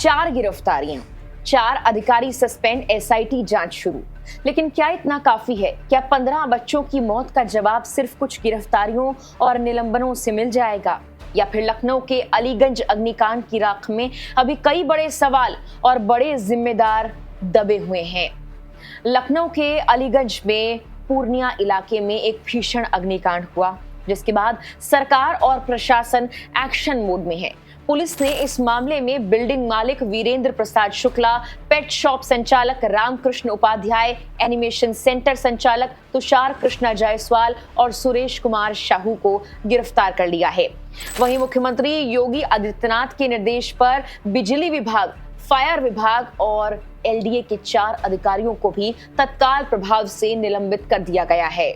4 गिरफ्तारियां, 4 अधिकारी suspend, SIT जांच शुरू। लेकिन क्या इतना काफी है? क्या 15 बच्चों की मौत का जवाब सिर्फ कुछ गिरफ्तारियों और निलंबनों से मिल जाएगा? या फिर लखनऊ के अलीगंज अग्निकांड की राख में अभी कई बड़े सवाल और बड़े जिम्मेदार दबे हुए हैं? लखनऊ के अलीगंज में पूर्णिया इलाके में एक भीषण अग्निकांड हुआ, जिसके बाद सरकार और प्रशासन एक्शन मोड में है। पुलिस ने इस मामले में बिल्डिंग मालिक वीरेंद्र प्रसाद शुक्ला, पेट शॉप संचालक रामकृष्ण उपाध्याय, एनिमेशन सेंटर संचालक तुषार कृष्णा जायसवाल और सुरेश कुमार साहू को गिरफ्तार कर लिया है। वहीं मुख्यमंत्री योगी आदित्यनाथ के निर्देश पर बिजली विभाग, फायर विभाग और एलडीए के 4 अधिकारियों को भी तत्काल प्रभाव से निलंबित कर दिया गया है।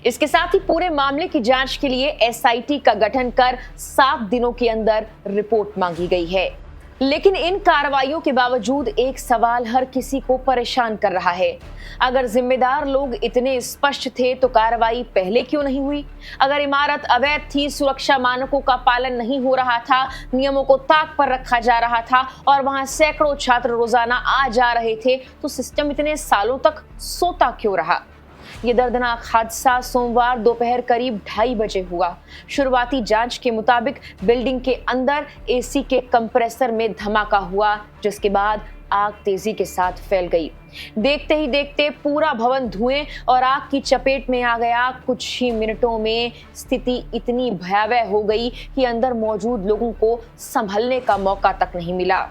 इसके साथ ही पूरे मामले की जांच के लिए एसआईटी का गठन कर 7 दिनों के अंदर रिपोर्ट मांगी गई है। लेकिन इन कार्रवाइयों के बावजूद एक सवाल हर किसी को परेशान कर रहा है। अगर जिम्मेदार लोग इतने स्पष्ट थे तो कार्रवाई पहले क्यों नहीं हुई? अगर इमारत अवैध थी, सुरक्षा मानकों का पालन नहीं हो रहा था, नियमों को ताक पर रखा जा रहा था और वहां सैकड़ों छात्र रोजाना आ जा रहे थे, तो सिस्टम इतने सालों तक सोता क्यों रहा? ये दर्दनाक हादसा सोमवार दोपहर करीब 2:30 बजे हुआ। शुरुआती जांच के मुताबिक बिल्डिंग के अंदर एसी के कंप्रेसर में धमाका हुआ, जिसके बाद आग तेजी के साथ फैल गई। देखते ही देखते पूरा भवन धुएं और आग की चपेट में आ गया। कुछ ही मिनटों में स्थिति इतनी भयावह हो गई कि अंदर मौजूद लोगों को संभलने का मौका तक नहीं मिला।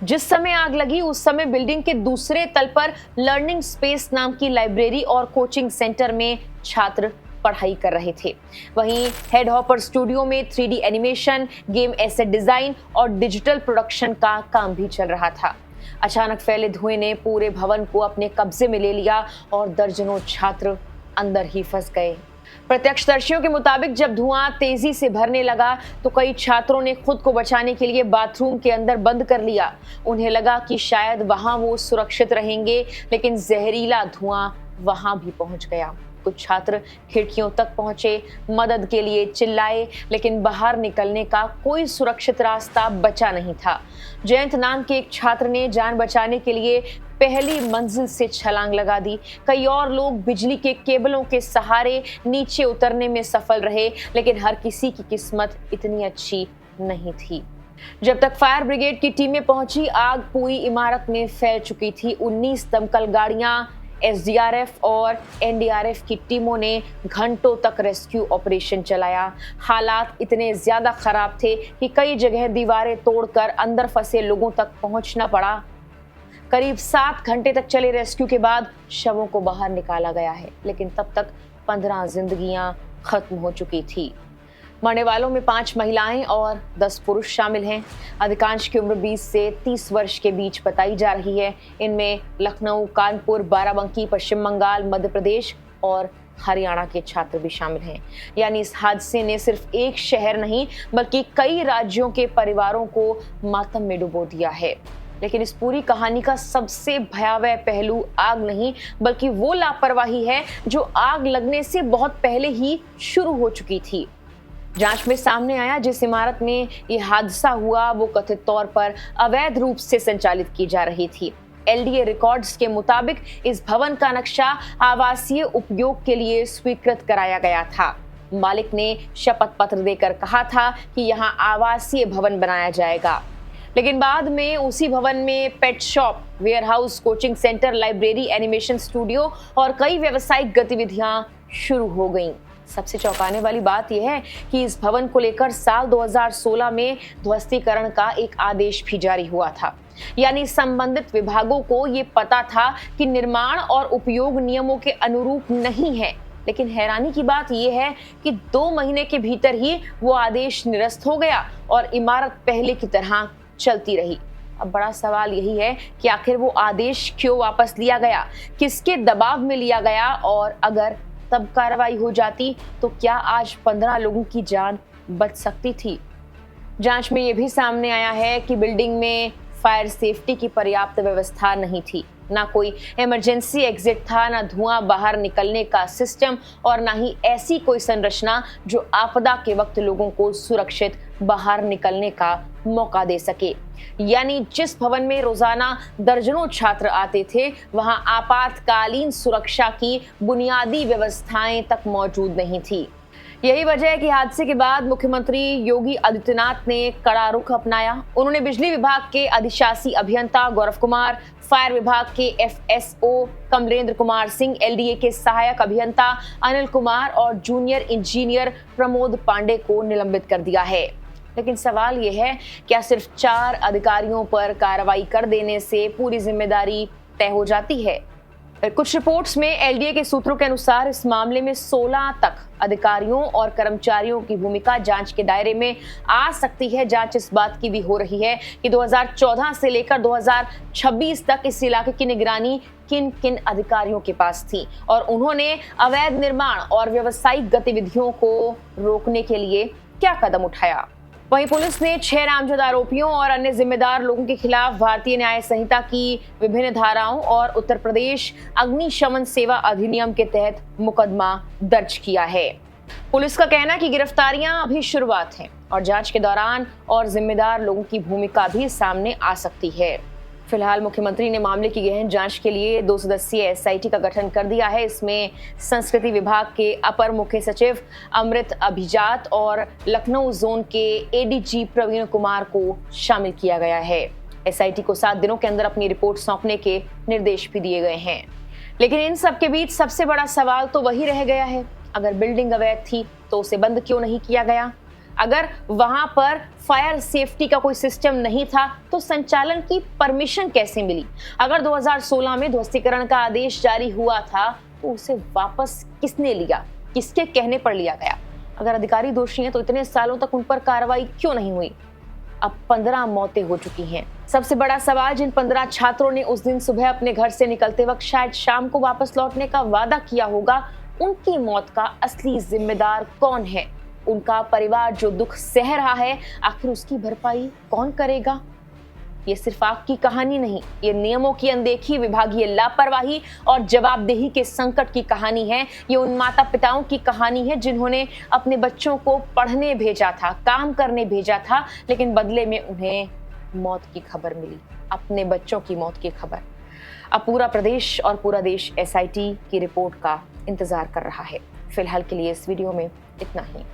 जिस समय आग लगी उस समय बिल्डिंग के दूसरे तल पर लर्निंग स्पेस नाम की लाइब्रेरी और कोचिंग सेंटर में छात्र पढ़ाई कर रहे थे। वहीं हेड हॉपर स्टूडियो में 3D animation, game asset design और डिजिटल प्रोडक्शन का काम भी चल रहा था। अचानक फैले धुएं ने पूरे भवन को अपने कब्जे में ले लिया और दर्जनों छात्र अंदर ही फंस गए। प्रत्यक्षदर्शियों के मुताबिक जब धुआं तेजी से भरने लगा तो कई छात्रों ने खुद को बचाने के लिए बाथरूम के अंदर बंद कर लिया। उन्हें लगा कि शायद वहां वो सुरक्षित रहेंगे, लेकिन जहरीला धुआं वहां भी पहुंच गया। कुछ छात्र खिड़कियों तक पहुंचे, मदद के लिए चिल्लाए, लेकिन बाहर निकलने का कोई सुरक्षित रास्ता बचा नहीं था। जयंत नाम के एक छात्र ने जान बचाने के लिए पहली मंजिल से छलांग लगा दी। कई और लोग बिजली के केबलों के सहारे नीचे उतरने में सफल रहे, लेकिन हर किसी की किस्मत इतनी अच्छी नहीं थी। जब तक फायर ब्रिगेड की टीमें पहुंची, आग पूरी इमारत में फैल चुकी थी। 19 दमकल गाड़ियां, एसडीआरएफ और एनडीआरएफ की टीमों ने घंटों तक रेस्क्यू ऑपरेशन चलाया। हालात इतने ज्यादा खराब थे कि कई जगह दीवारें तोड़कर अंदर फंसे लोगों तक पहुंचना पड़ा। करीब 7 घंटे तक चले रेस्क्यू के बाद शवों को बाहर निकाला गया है, लेकिन तब तक 15 जिंदगियां खत्म हो चुकी थी। मरने वालों में 5 महिलाएं और 10 पुरुष शामिल हैं। अधिकांश की उम्र 20 से 30 वर्ष के बीच बताई जा रही है। इनमें लखनऊ, कानपुर, बाराबंकी, पश्चिम बंगाल, मध्य प्रदेश और हरियाणा के छात्र भी शामिल हैं। यानी इस हादसे ने सिर्फ एक शहर नहीं बल्कि कई राज्यों के परिवारों को मातम में डुबो दिया है। लेकिन इस पूरी कहानी का सबसे भयावह पहलू आग नहीं बल्कि वो लापरवाही है जो आग लगने से बहुत पहले ही शुरू हो चुकी थी। जांच में सामने आया जिस इमारत में ये हादसा हुआ वो कथित तौर पर अवैध रूप से संचालित की जा रही थी। एलडीए रिकॉर्ड्स के मुताबिक इस भवन का नक्शा आवासीय उपयोग के लिए स्वीकृत कराया गया था। मालिक ने शपथ पत्र देकर कहा था कि यहाँ आवासीय भवन बनाया जाएगा, लेकिन बाद में उसी भवन में pet shop, warehouse, coaching centre, library, animation studio और कई व्यावसायिक गतिविधियां शुरू हो गईं। सबसे चौंकाने वाली बात यह है कि इस भवन को लेकर साल 2016 में ध्वस्तीकरण का एक आदेश भी जारी हुआ था। यानी संबंधित विभागों को ये पता था कि निर्माण और उपयोग नियमों के अनुरूप नहीं है। लेकिन हैरानी की बात यह है कि 2 महीने के भीतर ही वो आदेश निरस्त हो गया और इमारत पहले की तरह चलती रही। अब बड़ा सवाल यही है कि आखिर वो आदेश क्यों वापस लिया गया, किसके दबाव में लिया गया, और अगर तब कार्रवाई हो जाती तो क्या आज 15 लोगों की जान बच सकती थी? जांच में यह भी सामने आया है कि बिल्डिंग में फायर सेफ्टी की पर्याप्त व्यवस्था नहीं थी। ना कोई इमरजेंसी एग्जिट था, ना धुआं बाहर निकलने का सिस्टम और ना ही ऐसी कोई संरचना जो आपदा के वक्त लोगों को सुरक्षित बाहर निकलने का मौका दे सके। यानी जिस भवन में रोजाना दर्जनों छात्र आते थे, वहां आपातकालीन सुरक्षा की बुनियादी व्यवस्थाएं तक मौजूद नहीं थी। यही वजह है कि हादसे के बाद मुख्यमंत्री योगी आदित्यनाथ ने कड़ा रुख अपनाया। उन्होंने बिजली विभाग के अधिशासी अभियंता गौरव कुमार, फायर विभाग के एफएसओ कमलेंद्र कुमार सिंह, एलडीए के सहायक अभियंता अनिल कुमार और जूनियर इंजीनियर प्रमोद पांडे को निलंबित कर दिया है। लेकिन सवाल यह है, क्या सिर्फ 4 अधिकारियों पर कार्रवाई कर देने से पूरी जिम्मेदारी तय हो जाती है? कुछ रिपोर्ट्स में एलडीए के सूत्रों के अनुसार इस मामले में 16 तक अधिकारियों और कर्मचारियों की भूमिका जांच के दायरे में आ सकती है। जांच इस बात की भी हो रही है कि 2014 से लेकर 2026 तक इस इलाके की निगरानी किन किन अधिकारियों के पास थी और उन्होंने अवैध निर्माण और व्यावसायिक गतिविधियों को रोकने के लिए क्या कदम उठाया। वहीं पुलिस ने 6 नामजद आरोपियों और अन्य जिम्मेदार लोगों के खिलाफ भारतीय न्याय संहिता की विभिन्न धाराओं और उत्तर प्रदेश अग्निशमन सेवा अधिनियम के तहत मुकदमा दर्ज किया है। पुलिस का कहना है कि गिरफ्तारियां अभी शुरुआत है और जांच के दौरान और जिम्मेदार लोगों की भूमिका भी सामने आ सकती है। फिलहाल मुख्यमंत्री ने मामले की गहन जांच के लिए 2 सदस्यीय एसआईटी का गठन कर दिया है। इसमें संस्कृति विभाग के अपर मुख्य सचिव अमृत अभिजात और लखनऊ जोन के एडीजी प्रवीण कुमार को शामिल किया गया है। एसआईटी को 7 दिनों के अंदर अपनी रिपोर्ट सौंपने के निर्देश भी दिए गए हैं। लेकिन इन सब के बीच सबसे बड़ा सवाल तो वही रह गया है, अगर बिल्डिंग अवैध थी तो उसे बंद क्यों नहीं किया गया? अगर वहां पर फायर सेफ्टी का कोई सिस्टम नहीं था तो संचालन की परमिशन कैसे मिली? अगर 2016 में ध्वस्तीकरण का आदेश जारी हुआ था तो उसे वापस किसने लिया? किसके कहने पर लिया गया? अगर अधिकारी दोषी हैं तो इतने सालों तक उन पर कार्रवाई क्यों नहीं हुई? अब 15 मौतें हो चुकी हैं। सबसे बड़ा सवाल, जिन 15 छात्रों ने उस दिन सुबह अपने घर से निकलते वक्त शायद शाम को वापस लौटने का वादा किया होगा, उनकी मौत का असली जिम्मेदार कौन है? उनका परिवार जो दुख सह रहा है, आखिर उसकी भरपाई कौन करेगा? ये सिर्फ आग की कहानी नहीं, ये नियमों की अनदेखी, विभागीय लापरवाही और जवाबदेही के संकट की कहानी है। ये उन माता पिताओं की कहानी है जिन्होंने अपने बच्चों को पढ़ने भेजा था, काम करने भेजा था, लेकिन बदले में उन्हें मौत की खबर मिली, अपने बच्चों की मौत की खबर। अब पूरा प्रदेश और पूरा देश एसआईटी की रिपोर्ट का इंतजार कर रहा है। फिलहाल के लिए इस वीडियो में इतना ही।